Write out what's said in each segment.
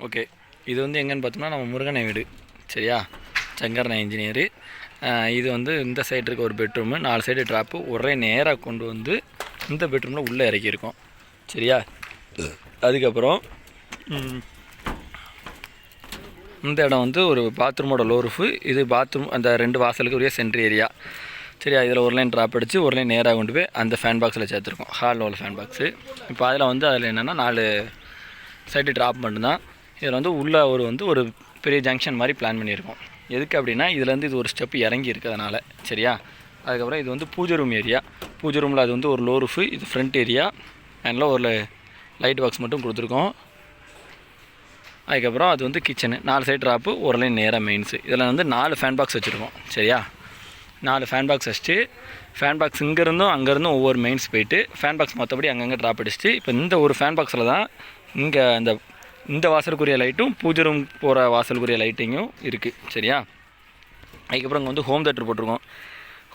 Okay, இது வந்து எங்கேன்னு பார்த்தோம்னா நம்ம முருகனை வீடு. சரியா, சங்கரனை இன்ஜினியரு. இது வந்து இந்த சைடு இருக்க ஒரு பெட்ரூமு, 4 சைடு ட்ராப்பு ஒரே நேராக கொண்டு வந்து இந்த பெட்ரூமில் உள்ளே இறக்கியிருக்கோம். சரியா, அதுக்கப்புறம் இந்த இடம் வந்து ஒரு பாத்ரூமோட லோ ரூஃபு. இது பாத்ரூம் அந்த 2 வாசலுக்கு ஒரே சென்ட்ரி ஏரியா. சரியா, இதில் ஒரு லைன் ட்ராப் அடித்து ஒரு லைன் நேராக கொண்டு போய் அந்த ஃபேன் பாக்ஸில் சேர்த்துருக்கோம். ஹாலில் உள்ள ஃபேன் பாக்ஸு. இப்போ அதில் என்னென்னா 4 சைடு ட்ராப் மட்டும்தான். இதில் வந்து உள்ளே ஒரு பெரிய ஜங்ஷன் மாதிரி பிளான் பண்ணியிருக்கோம். எதுக்கு அப்படின்னா இதுலேருந்து இது ஒரு ஸ்டெப் இறங்கி இருக்கிறதுனால. சரியா, அதுக்கப்புறம் இது வந்து பூஜை ரூம் ஏரியா. பூஜை ரூமில் அது வந்து ஒரு லோ ரூஃபு, இது ஃப்ரண்ட் ஏரியா. அதில் ஒரு லைட் பாக்ஸ் மட்டும் கொடுத்துருக்கோம். அதுக்கப்புறம் அது வந்து கிச்சனு, 4 சைடு ட்ராப்பு ஒரு லைன் நேராக மெயின்ஸு. இதில் வந்து 4 ஃபேன் பாக்ஸ் வச்சுருக்கோம். சரியா, 4 ஃபேன் பாக்ஸ் வச்சுட்டு ஃபேன் பாக்ஸ் இங்கேருந்தும் அங்கேருந்தும் ஒவ்வொரு மெயின்ஸ் போயிட்டு ஃபேன் பாக்ஸ் மற்றபடி அங்கங்கே ட்ராப் அடிச்சுட்டு இப்போ இந்த ஒரு ஃபேன் பாக்ஸில் தான் இங்கே இந்த வாசலுக்குரிய லைட்டும் பூஜை ரூம் போகிற வாசலுக்குரிய லைட்டிங்கும் இருக்குது. சரியா, அதுக்கப்புறம் இங்கே வந்து ஹோம் தேட்டர் போட்டிருக்கோம்.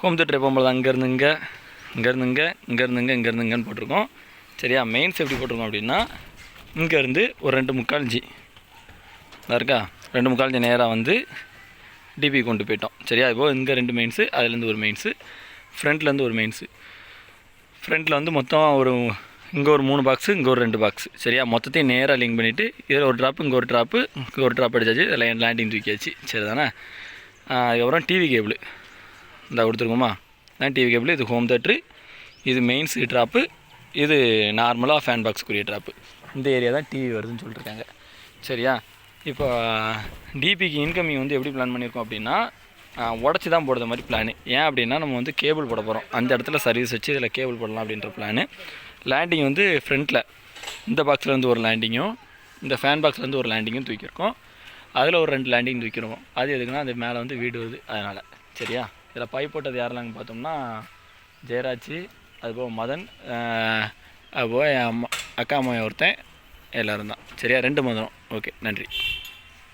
ஹோம் தேட்டர் எப்போது அங்கேருந்து இங்கே, இங்கேருந்து இங்கே, இங்கேருந்து இங்கே, இங்கேருந்து இங்கேன்னு போட்டிருக்கோம். சரியா, மெயின்ஸ் எப்படி போட்டிருக்கோம் அப்படின்னா இங்கேருந்து ஒரு 2.25 இன்ச்சு இருக்கா, 2.25 இன்ச்சு நேராக வந்து டிபி கொண்டு போயிட்டோம். சரியா, இப்போது இங்கே 2 மெயின்ஸு, அதுலேருந்து ஒரு மெயின்ஸு, ஃப்ரண்ட்லேருந்து ஒரு மெயின்ஸு. ஃப்ரண்ட்டில் வந்து மொத்தம் இங்கே ஒரு 3 பாக்ஸு, இங்கே ஒரு 2 பாக்ஸு. சரியா, மொத்தத்தையும் நேராக லிங்க் பண்ணிவிட்டு இதில் ஒரு ட்ராப்பு, இங்கே ஒரு ட்ராப்பு, இங்கே ஒரு ட்ராப் அடிச்சாச்சு. லேண்டிங் தூக்கியாச்சு. சரி தானே. அதுக்கப்புறம் டிவி கேபிள் இந்த கொடுத்துருக்கோமா, தான் டிவி கேபிள். இது ஹோம் தேட்ரு, இது மெயின்ஸ் ட்ராப்பு, இது நார்மலாக ஃபேன் பாக்ஸுக்குரிய ட்ராப்பு. இந்த ஏரியா தான் டிவி வருதுன்னு சொல்லியிருக்காங்க. சரியா, இப்போ டிபிக்கு இன்கமிங் வந்து எப்படி பிளான் பண்ணியிருக்கோம் அப்படின்னா உடச்சி தான் போடுற மாதிரி பிளானு. ஏன் அப்படின்னா நம்ம வந்து கேபிள் போட போகிறோம். அந்த இடத்துல சர்வீஸ் வச்சு இதில் கேபிள் போடலாம் அப்படின்ற பிளானு. லேண்டிங் வந்து ஃப்ரண்ட்டில் இந்த பாக்ஸ்லேருந்து ஒரு லேண்டிங்கும் இந்த ஃபேன் பாக்ஸ்லேருந்து ஒரு லேண்டிங்கும் தூக்கியிருக்கோம். அதில் ஒரு 2 லேண்டிங் தூக்கிடுவோம். அது எதுக்குன்னா அது மேலே வந்து வீடு வருது அதனால். சரியா, இதில் பைப் போட்டது யாரெல்லாம் பார்த்தோம்னா ஜெயராஜ், அதுபோக மதன், அதுபோக என் அக்கா அம்மா ஒருத்தன், எல்லோரும் தான். சரியா, 2 மதம். ஓகே, நன்றி.